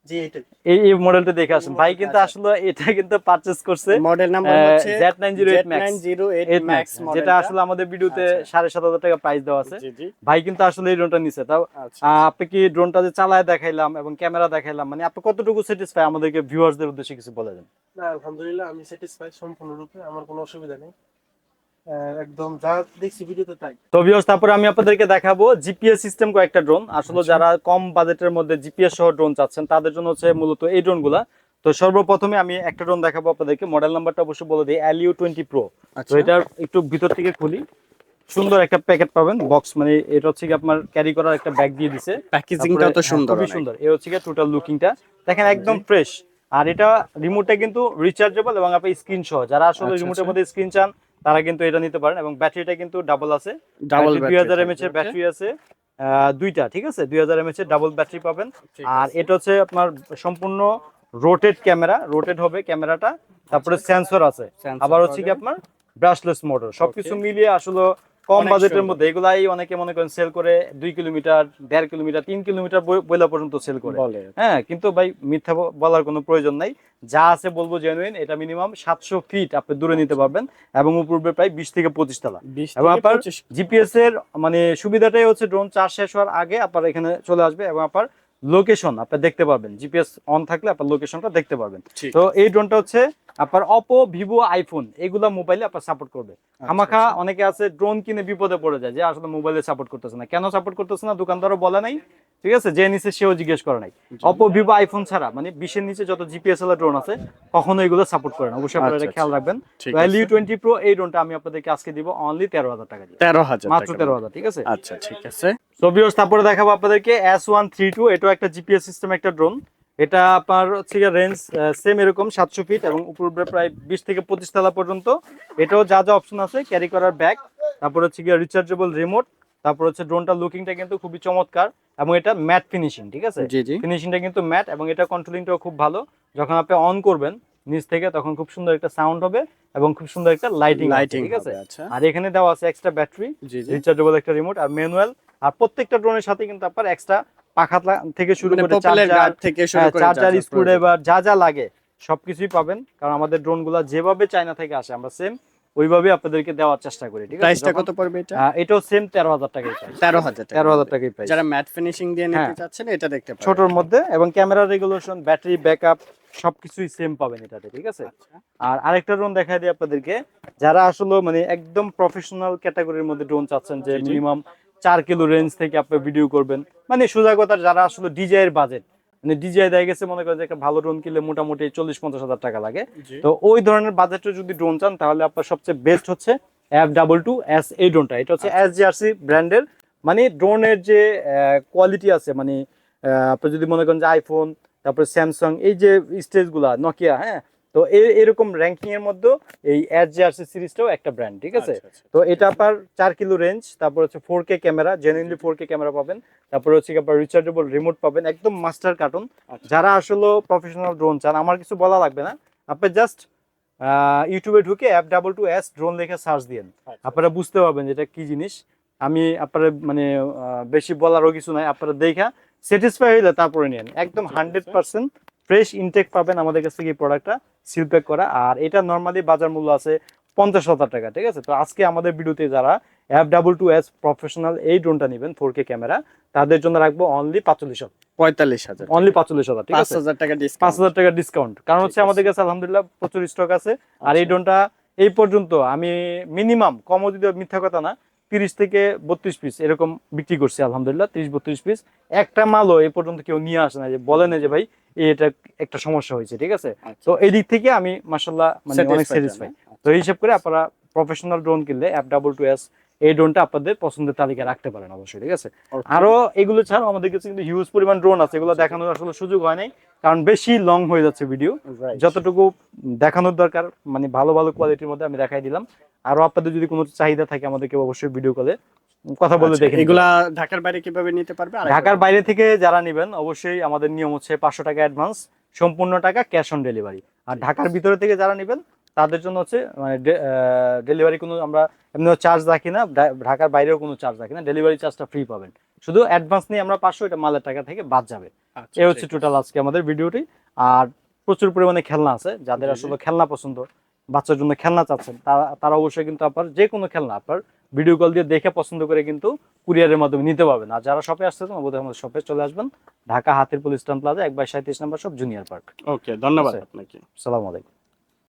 D: জি এটাই।
A: এই মডেলটা দেখে আসেন। ভাই কিন্তু
B: আচ্ছা।
A: আসলে এটা কিন্তু পারচেজ করছে
B: মডেল নাম্বার হচ্ছে
A: Z908 Max,
B: Z908 Max model,
A: যেটা আসলে আমাদের ভিডিওতে
B: আচ্ছা।
A: 7500 টাকা প্রাইস দেওয়া আছে।
B: জি জি।
A: ভাই কিন্তু আসলে এই ড্রোনটা নিছে। তাও
B: আচ্ছা
A: আপনি কি ড্রোনটা যে চালায় দেখাইলাম এবং ক্যামেরা দেখাইলাম, মানে আপনি কতটুকু স্যাটিসফাই আমাদেরকে ভিউয়ার্সদের উদ্দেশ্যে কিছু বলে দেন।
D: না আলহামদুলিল্লাহ আমি স্যাটিসফাইড সম্পূর্ণরূপে, আমার কোনো অসুবিধা নেই। একদম যা দেখছি ভিডিওতে তাই।
A: তো ভিউয়ার্স, তারপরে আমি আপনাদেরকে দেখাবো জিপিএস সিস্টেম কয়েকটা ড্রোন। আসলে যারা কম বাজেটের মধ্যে জিপিএস সহ ড্রোন চাচ্ছেন তাদের জন্য হচ্ছে মূলত এই ড্রোনগুলা। তো সর্বপ্রথমে আমি একটা ড্রোন দেখাবো আপনাদেরকে, মডেল নাম্বারটা অবশ্যই বলে দিই, LU20 Pro। তো
B: আচ্ছা
A: এটার একটু ভিতর থেকে খুলি, সুন্দর একটা প্যাকেট পাবেন, বক্স, মানে এটা হচ্ছে কি আপনার ক্যারি করার একটা ব্যাগ দিয়ে দিছে।
B: প্যাকেজিংটাও তো সুন্দর,
A: খুবই
B: অনেক।
A: সুন্দর। এই হচ্ছে কি টোটাল লুকিংটা দেখেন, একদম ফ্রেশ। আর এটা রিমোটটা কিন্তু রিচার্জেবল, এবং আপনি স্ক্রিন সহ, যারা আসলে
B: আচ্ছা,
A: রিমোটের
B: আচ্ছা।
A: মধ্যে স্ক্রিন চান তারা কিন্তু এটা নিতে পারেন। এবং ব্যাটারিটা কিন্তু ডাবল আছে,
B: ডাবল
A: 2000 mAh এর ব্যাটারি আছে, দুইটা, ঠিক আছে? 2000 mAh এর ডাবল ব্যাটারি পাবেন। আর এটা হচ্ছে আপনার সম্পূর্ণ রোটেট ক্যামেরা, রোটেট হবে ক্যামেরাটা। তারপরে সেন্সর আছে, আবার হচ্ছে কি আপনার ব্রাশলেস মোটর। সবকিছু মিলিয়ে আসলে কম
B: অনেক
A: বাজেটের
B: সুন্দর।
A: মধ্যে এগুলাই অনেকে মনে করেন সেল করে 2 কিলোমিটার, 1.5 কিলোমিটার, 3 কিলোমিটার বইলা পর্যন্ত সেল করে,
B: বলে।
A: হ্যাঁ? কিন্তু ভাই মিথ্যা বলার কোনো প্রয়োজন নাই, যা আছে বলবো জেনুইন। এটা মিনিমাম 700 ফিট আপনি দূরে নিতে পারবেন, এবং উপরে প্রায় 20 থেকে 25 তলা।
B: 20
A: এবং
B: থেকে
A: আপনার
B: 25
A: জিপিএস এর মানে সুবিধাটাই হচ্ছে ড্রোন চার্জ শেষ হওয়ার আগে আপনার এখানে চলে আসবে, এবং আপনার লোকেশন আপনি দেখতে পারবেন, জিপিএস অন থাকলে আপনার লোকেশনটা দেখতে পারবেন।
B: ঠিক
A: তো এই ড্রোনটা হচ্ছে আপনার অপো, ভিভো, আইফোন এগুলা মোবাইলে আপনার সাপোর্ট করবে। আমাখা অনেকে আছে ড্রোন কিনে বিপদে পড়ে যায় যে আসলে মোবাইলে সাপোর্ট করতেছে না, কেন সাপোর্ট করতেছে না দোকানদারও বলে নাই, ঠিক আছে? যে নিচে সেও জিজ্ঞেস করে নাই। অপো, ভিভো, আইফোন ছাড়া মানে 20 এর নিচে যত জিপিএস এর ড্রোন আছে কখনো এগুলো সাপোর্ট করে না, অবশ্যই আপনারা এটা
B: আচ্ছা,
A: খেয়াল রাখবেন।
B: ঠিক
A: তো
B: আছে।
A: LU20 Pro এই ড্রোনটা আমি আপনাদেরকে আজকে দিব অনলি 13,000 টাকা দিয়ে,
B: 13,000
A: মাত্র
B: টাকা।
A: 13,000, ঠিক আছে?
B: আচ্ছা ঠিক আছে।
A: সো ভিউয়ার্স, তারপরে দেখাবো আপনাদেরকে S132। এটাও একটা জিপিএস সিস্টেম একটা ড্রোন। এটা আপনার হচ্ছে রেঞ্জ সেম এরকম 700 ফিট, এবং উপর প্রায় 20 থেকে 25 তলা পর্যন্ত। এটাও যা যা অপশন আছে, ক্যারি করার ব্যাগ, তারপর হচ্ছে গিয়ে রিচার্জেবল রিমোট, তারপর হচ্ছে ড্রোনটা লুকিংটা কিন্তু খুবই চমৎকার, এবং এটা ম্যাট ফিনিশিং, ঠিক আছে?
B: জি জি।
A: ফিনিশিংটা কিন্তু ম্যাট, এবং এটা কন্ট্রোলিংটাও খুব ভালো। যখন আপনি অন করবেন নিচ থেকে তখন খুব সুন্দর একটা সাউন্ড হবে, এবং খুব সুন্দর একটা লাইটিং, ঠিক আছে?
B: আচ্ছা
A: আর এখানে দেওয়া আছে এক্সট্রা ব্যাটারি,
B: জি জি।
A: রিচার্জেবল একটা রিমোট, আর ম্যানুয়াল। আর প্রত্যেকটা ড্রোনের সাথে কিন্তু আপনার এক্সট্রা পাখা থেকে শুরু
B: মানে
A: করে
B: প্রপেলার গার্ড থেকে শুরু করে
A: চার্জার,
B: যা যা
A: স্ক্রুড্রাইভার যা যা লাগে সবকিছুই পাবেন, কারণ আমাদের ড্রোনগুলো যেভাবে চায়না থেকে আসে আমরা সেম ওইভাবে আপনাদেরকে দেওয়ার চেষ্টা করি। ঠিক আছে,
B: প্রাইসটা কত পড়বে এটা?
A: এটাও সেম 13,000 টাকাই প্রাইস।
B: 13,000 টাকা।
A: 13,000 টাকাই প্রাইস
B: যারা ম্যাট ফিনিশিং দিয়ে নিতে
A: হ্যাঁ।
B: চাচ্ছেন এটা দেখতে পারেন।
A: ছোটর মধ্যে, এবং ক্যামেরা রেগুলেশন, ব্যাটারি ব্যাকআপ সবকিছুই সেম পাবেন এটাতে। ঠিক আছে,
B: আচ্ছা।
A: আর আরেকটা ড্রোন দেখাই দিই আপনাদেরকে, যারা আসলে মানে একদম প্রফেশনাল ক্যাটাগরির মধ্যে ড্রোন চাচ্ছেন, যে
B: জি, জি।
A: মিনিমাম 4 কিলো রেঞ্জ থেকে আপনি ভিডিও করবেন, মানে সোজা কথা যারা আসলে ডিজিআই এর বাজেট, মানে ডিজিআই দেখা গেছে মনে করেন যে একটা ভালো ড্রোন কিনলে মোটামুটি 40-50 হাজার টাকা লাগে,
B: জি।
A: তো ওই ধরনের বাজেটে যদি ড্রোন চান তাহলে আপনার সবচেয়ে বেস্ট হচ্ছে F22S এই ড্রোনটা। এটা হচ্ছে SGRC ব্র্যান্ডের, মানে ড্রোনের যে কোয়ালিটি আছে, মানে আপনি যদি মনে করেন যে আইফোন, তারপরে স্যামসাং, এই যে স্টেজ গুলা, নোকিয়া, হ্যাঁ, তো এরকম র্যাঙ্কিং এর মধ্যে এই SGRC সিরিজটাও একটা ব্র্যান্ড। ঠিক আছে,
B: আচ্ছা, আচ্ছা।
A: তো এটা আপনার 4 কিলো রেঞ্জ, তারপর হচ্ছে 4K camera, genuinely 4K camera পাবেন, তারপর হচ্ছে আপনার রিচার্জেবল রিমোট পাবেন, একদম মাস্টার কার্টুন।
B: আচ্ছা।
A: যারা আসলে প্রফেশনাল ড্রোন চান, আমার কিছু বলা লাগবে না, আপনি জাস্ট ইউটিউবে ঢুকে F22S ড্রোন লিখে সার্চ দিয়েন,
B: আচ্ছা।
A: আপনারা বুঝতে পারবেন যে এটা কি জিনিস। আমি আপনারা মানে বেশি বলারও কিছু নাই, আপনারা দেখা স্যাটিসফাই হইলে তারপরে নেন। একদম 100% ফ্রেশ ইনটেক পাবেন আমাদের কাছ থেকে এই প্রোডাক্টটা সিল প্যাক করা, আর এটা নর্মালি বাজার মূল্য আছে 50,000 টাকা। ঠিক আছে, তো আজকে আমাদের ভিডিওতে যারা F22S প্রফেশনাল এই ড্রোনটা নেবেন 4K ক্যামেরা, তাদের জন্য রাখবো অনলি 45,000,
B: 45,000
A: অনলি 45,000। ঠিক আছে,
B: 5,000 টাকা ডিসকাউন্ট।
A: 5,000 টাকা ডিসকাউন্ট, কারণ হচ্ছে
B: ঠিক আছে।
A: আমাদের কাছে আলহামদুলিল্লাহ প্রচুর স্টক আছে। আর এই
B: আচ্ছা।
A: ড্রোনটা এই পর্যন্ত আমি মিনিমাম, কমও যদি মিথ্যা কথা না, 30 থেকে 32 পিস এরকম বিক্রি করছি আলহামদুলিল্লাহ, 30-32 পিস। একটা মালও এই পর্যন্ত কেউ নিয়ে আসে না যে বলে না যে ভাই এটা একটা সমস্যা হয়েছে। ঠিক আছে,
B: আচ্ছা।
A: তো এই দিক থেকে আমি মাশাআল্লাহ মানে অনেক
B: Satisfied
A: স্যাটিসফাই।
B: জানেন।
A: তো এই হিসাব করে আপনারা প্রফেশনাল ড্রোন কিনলে F22S এই ড্রোনটা আপনাদের পছন্দের তালিকায় রাখতে পারেন অবশ্যই। ঠিক আছে,
B: Okay.
A: আরো এগুলো ছাড়াও আমাদের কাছে কিন্তু হিউজ পরিমাণ ড্রোন আছে, এগুলো দেখানোর আসলে সুযোগ হয় নাই, কারণ বেশি লং হয়ে যাচ্ছে ভিডিও।
B: Right.
A: যতটুকু দেখানোর দরকার মানে ভালো ভালো কোয়ালিটির মধ্যে আমি দেখাই দিলাম। আরো আপনাদের যদি কোনো চাহিদা থাকে আমাদেরকে অবশ্যই ভিডিও কলে কথা বলে
B: আচ্ছা,
A: দেখে নিতে
B: এগুলা
A: পারেন।
B: ঢাকার বাইরে কিভাবে নিতে পারবে?
A: ঢাকার বাইরে থেকে যারা নেবেন অবশ্যই আমাদের নিয়ম হচ্ছে 500 টাকা অ্যাডভান্স, সম্পূর্ণ টাকা ক্যাশ অন ডেলিভারি। আর ঢাকার ভিতরে থেকে যারা নেবেন তাদের জন্য হচ্ছে মানে ডেলিভারি কোনো আমরা এমনি চার্জ রাখি না, ঢাকার বাইরেও কোনো চার্জ রাখি না, ডেলিভারি চার্জটা ফ্রি পাবেন। শুধু অ্যাডভান্স নিয়ে আমরা 500, এটা মালের টাকা থেকে বাদ যাবে।
B: আচ্ছা,
A: এই হচ্ছে
B: ঠিক
A: টোটাল আজকে আমাদের ভিডিওটি। আর প্রচুর পরিমাণে খেলনা আছে, যাদের
B: জি, জি।
A: আসলে খেলনা পছন্দ, বাচ্চার জন্য খেলনা চাচ্ছেন, তারা অবশ্যই কিন্তু আপনার যে কোনো খেলনা আপনার ভিডিও কল দিয়ে দেখে পছন্দ করে কিন্তু কুরিয়ারের মাধ্যমে নিতে পারবেন। আর যারা শপে আসছেন অবশ্যই আমাদের শপে চলে আসবেন, ঢাকা হাতিরপুল ইস্টার্ন প্লাজা 1/37 নম্বর শপ, জুনিয়র পার্ক।
B: ওকে, ধন্যবাদ
A: আছে।
B: আপনাকে।
A: আসসালামু আলাইকুম।